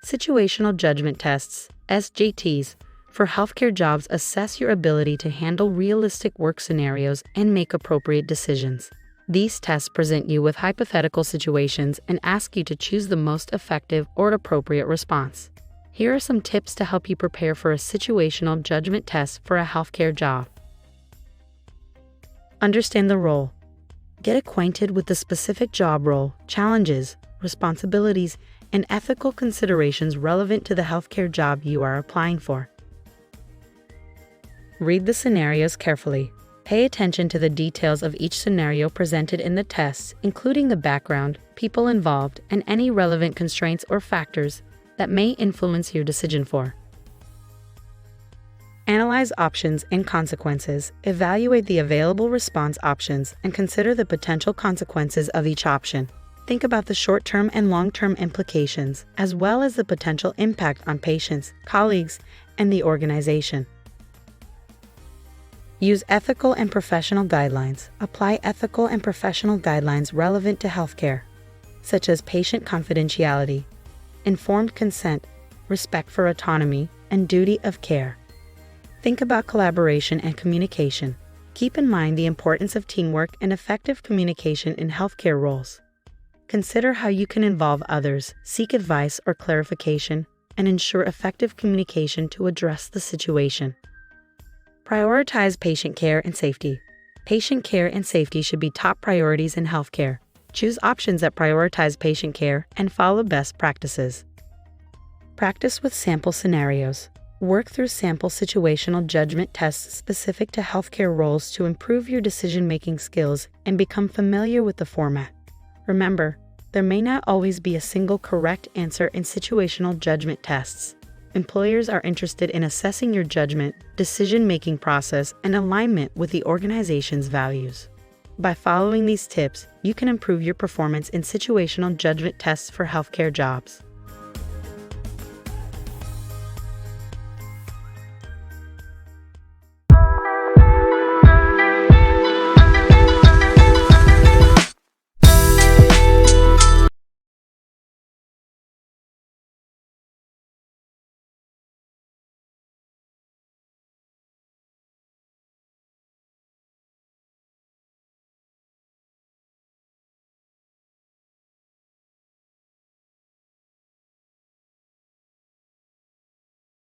Situational judgment tests, SJTs, for healthcare jobs assess your ability to handle realistic work scenarios and make appropriate decisions. These tests present you with hypothetical situations and ask you to choose the most effective or appropriate response. Here are some tips to help you prepare for a situational judgment test for a healthcare job. Understand the role. Get acquainted with the specific job role, challenges, responsibilities, and ethical considerations relevant to the healthcare job you are applying for. Read the scenarios carefully. Pay attention to the details of each scenario presented in the tests, including the background, people involved, and any relevant constraints or factors that may influence your decision. Analyze options and consequences. Evaluate the available response options and consider the potential consequences of each option. Think about the short-term and long-term implications, as well as the potential impact on patients, colleagues, and the organization. Use ethical and professional guidelines. Apply ethical and professional guidelines relevant to healthcare, such as patient confidentiality, informed consent, respect for autonomy, and duty of care. Think about collaboration and communication. Keep in mind the importance of teamwork and effective communication in healthcare roles. Consider how you can involve others, seek advice or clarification, and ensure effective communication to address the situation. Prioritize patient care and safety. Patient care and safety should be top priorities in healthcare. Choose options that prioritize patient care and follow best practices. Practice with sample scenarios. Work through sample situational judgment tests specific to healthcare roles to improve your decision-making skills and become familiar with the format. Remember, there may not always be a single correct answer in situational judgment tests. Employers are interested in assessing your judgment, decision-making process, and alignment with the organization's values. By following these tips, you can improve your performance in situational judgment tests for healthcare jobs.